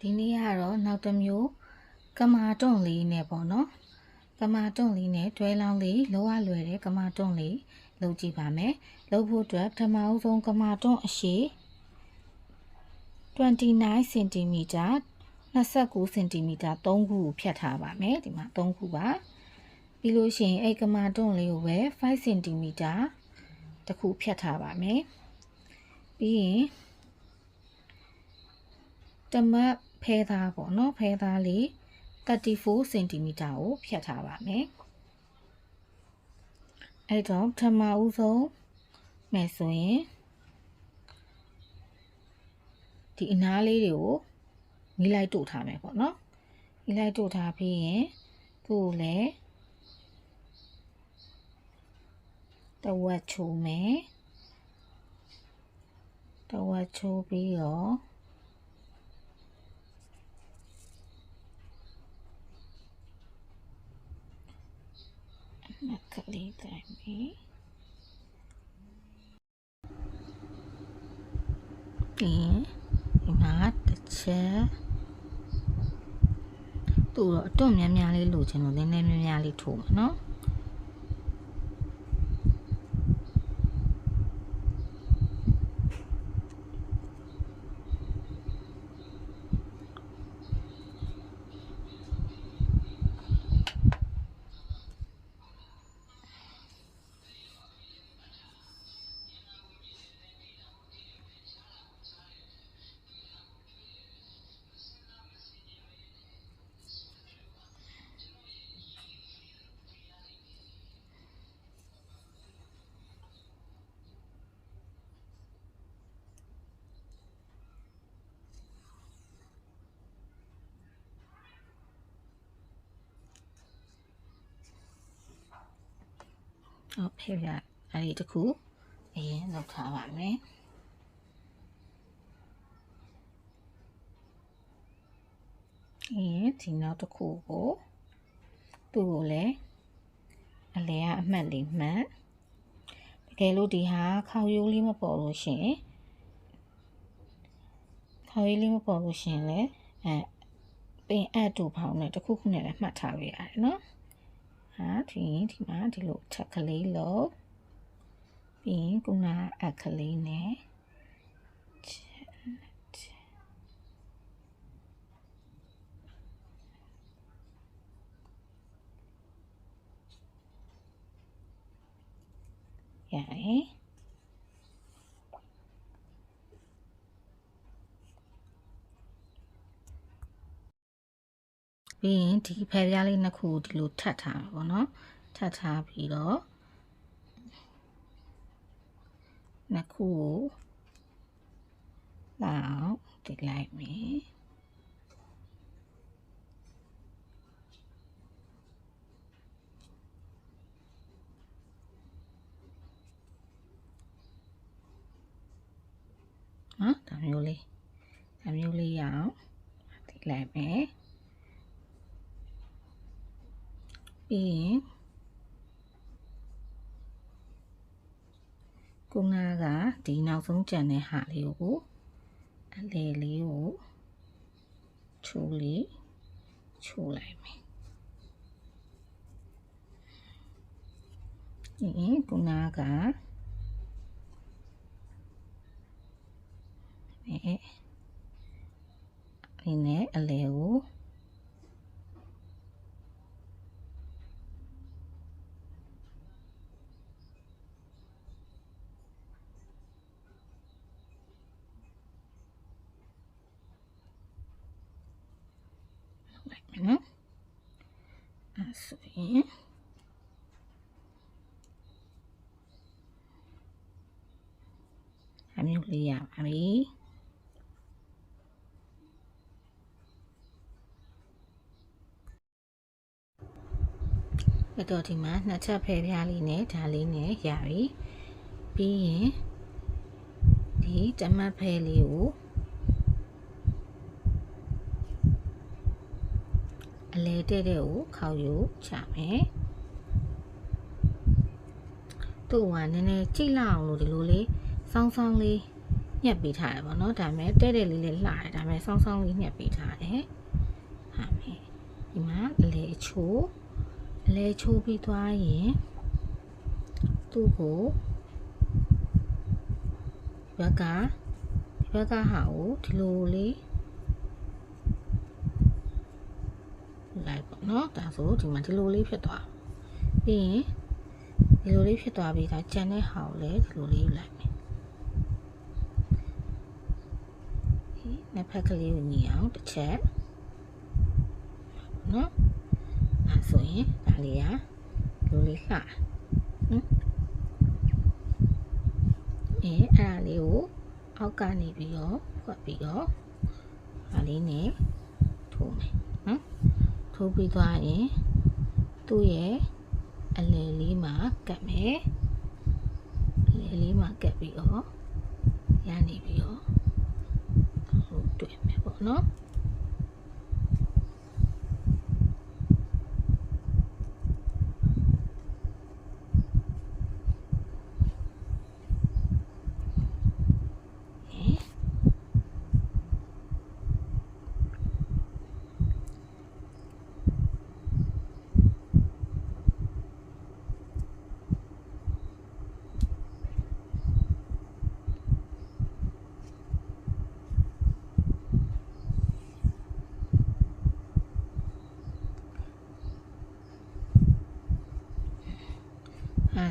ဒီနေ့ကတော့နောက်တစ်မျိုးကမာတွန့်လေးနဲ့ပေါ့နော်ကမာတွန့်လေးနဲ့တွဲလောင်းလေးလောရလွယ်တဲ့ကမာတွန့်လေးလုပ်ကြည့်ပါမယ်လုပ်ဖို့အတွက်ပထမအဆုံးကမာတွန့်အရှည်29 cm 29 cm 3ခုဖြတ်ထားပါမယ်ဒီမှာ3ခုပါပြီးလို့ရှိရင်အဲ့ကမာတွန့်လေးကိုပဲ5 cm တစ်ခုဖြတ်ထားပါမယ်ပြီးရင်တမတ်ဖဲသားပေါ့နော်ဖဲသားလေး34 cm ကိုဖြတ်ထားပါမယ်အဲ့တော့ပထမဦးဆုံးမယ်ဆိုရင်ဒီအနားလေးတွေကိုမီးလိုက်တို့ထားမယ်ပေါ့နော်မီးလိုက်တို့ထားပြီးရင်သူ့ကိုလည်းတဝက်ချိုးမယ်တဝက်ချိုးပြီးတော့ကလေးတိုင်းပြီးဒီမှာတစ်ချက်သူ့တော့အတွတ်များများလေးလိုချင်လို့နည်းနည်းများများလေးထိုးမှာနော်ဟုတ်ဖေးရအဲ့ဒီတခုအရင်လောက်ထားပါမယ်ဒီနောက်တစ်ခုကိုသူ့ကိုလည်းအလဲကအမှတ်လေးမှတ်တကယ်လို့ဒီဟာခေါင်းရိုးလေးမပေါ်လို့ရှင်ခေါင်းရိုးလေးမပေါ်လို့ရှင်လေပင်အပ်တူဖောင်းနဲ့တစ်ခုခုနဲ့လည်းမှတ်ထားပေးရတယ်နော်ဟာဒီမှာဒီလိုထက်ကလေးလို့ပြီးရင်ခုနအခလေးနဲ့ရတယ်ပြီးရင်ဒီဖယ်ပြားလေးနှစ်ခုဒီလိုထပ်ထားပါဘောနော်ထပ်ထားပြီးတော့နှစ်ခုကိုလောက်တိလိုက်မယ်နော်ဒါမျိုးလေးရအောင်တိလိုက်မယ်ပြီးရင်ခုနကဒီနောက်ဆုံးကြံတဲ့ဟာလေးကိုအလဲလေးကိုချိုးလိုက်မယ်ဒီခုနကဒီနဲ့အလဲကိုနော်အဲ့ဆိုရင်အမျိုးလေးရပါပြီအဲ့တော့ဒီမှာနှစ်ချက်ဖယ်ပြားလေးနဲ့ဒါလေးနဲ့ရပြီပြီးရင်ဒီတမတ်ဖယ်လေးကိုအလဲတဲ့ကိုခေါက်ယူချမယ်သူ့ကနည်းနည်းကြိတ်လောက်အောင်လို့ဒီလိုလေးစောင်းလေး ညှက်ပေးထားတယ်ပေါ့နော်ဒါပေမဲ့တဲ့လေးလေးလှတယ်ဒါပေမဲ့ဆောင်းဆောင်းလေးညှက်ပေးထားတယ်ဟာမယ်ဒီမှာအလဲချိုးပြီးသွားရင်သူ့ကိုဒီဘက်ကဟာကိုဒီလိုလေးလိုက်ပေါ့နော်ဒါဆိုဒီမှာဒီလိုလေးဖြစ်သွားပြီးရင်ဒီလိုလေးဖြစ်သွားပြီးဒါကျန်တဲ့ဟာကိုလည်းဒီလိုလေးယူလိုက်မယ်နှစ်ဖက်ကလေးကိုညီအောင်တစ်ချက်နော်အဲဆိုရင်ဒါလေးကဒီလိုလေးလှနော်အဲ့ဒါလေးကိုအောက်ကနေပြီးတော့ဖွက်ပြီးတော့ဒါလေးနဲ့ထိုးမယ်နော်ထိုးပြီးသွားရင်သူ့ရဲ့အလယ်လေးမှာကတ်မယ်အလယ်လေးမှာကတ်ပြီးတော့ရနေပြီးတော့ဟိုတွေ့မယ်ပေါ့နော်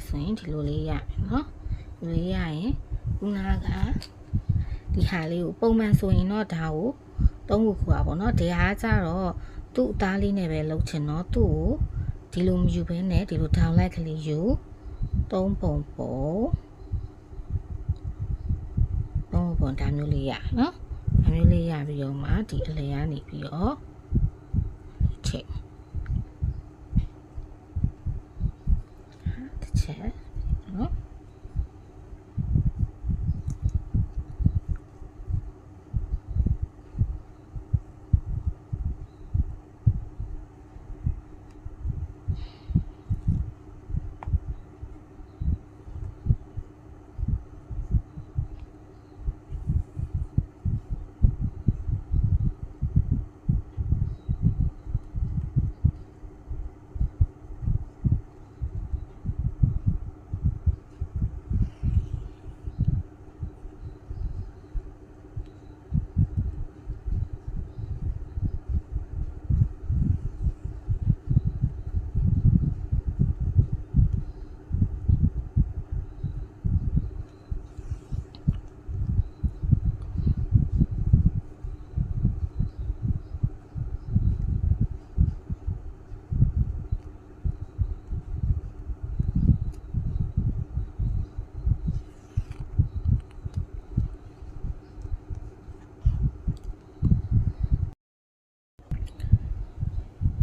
ဆိုရင်ဒီလိုလေးရမယ်နော်ဒီလိုရရင်ခုနကဒီဟာလေးကိုပုံမှန်ဆိုရင်တော့ဒါကိုသုံးခုပါပေါ့နော်ဒီဟာကျတော့သူ့အသားလေးနဲ့ပဲလုပ်ချင်တော့သူ့ကိုဒီလိုမယူဘဲနဲ့ဒီလို down လိုက်ကလေးယူသုံးပုံဒါမျိုးလေးရနော်ဒါမျိုးလေးရပြီးတော့မှဒီအလယ်ကနေပြီးတော့ချိန်ချက်နော်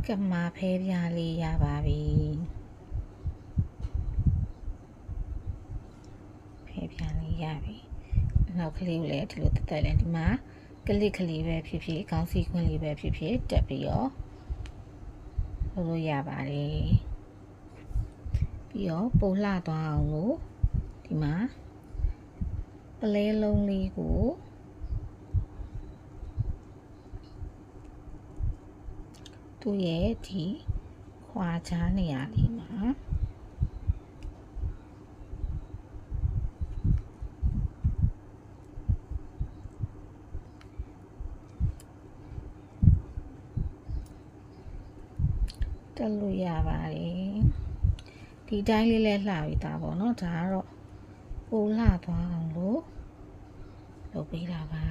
ကမာဖဲပြားလေးရပါပြီဖဲပြားလေးရပြီနောက်ကလေးကိုလည်းဒီလိုတက်လဲဒီမှာကလစ်ကလေးပဲဖြစ်ဖြစ်ခေါင်းစည်းခွင်းလေးပဲဖြစ်ဖြစ်တက်ပြီးတော့လုပ်လို့ရပါတယ်ပြီးတော့ပိုလှသွားအောင်လို့ဒီမှာပလဲလုံးလေးကိုသူ့ရဲ့ဒီခွာချားနေရာလေးမှာတက်လို့ရပါတယ်ဒီတိုင်းလေးလဲလှပြီးသားပေါ့နော်ဒါကတော့ပိုလှသွားအောင်လို့လုပ်ပေးတာပါ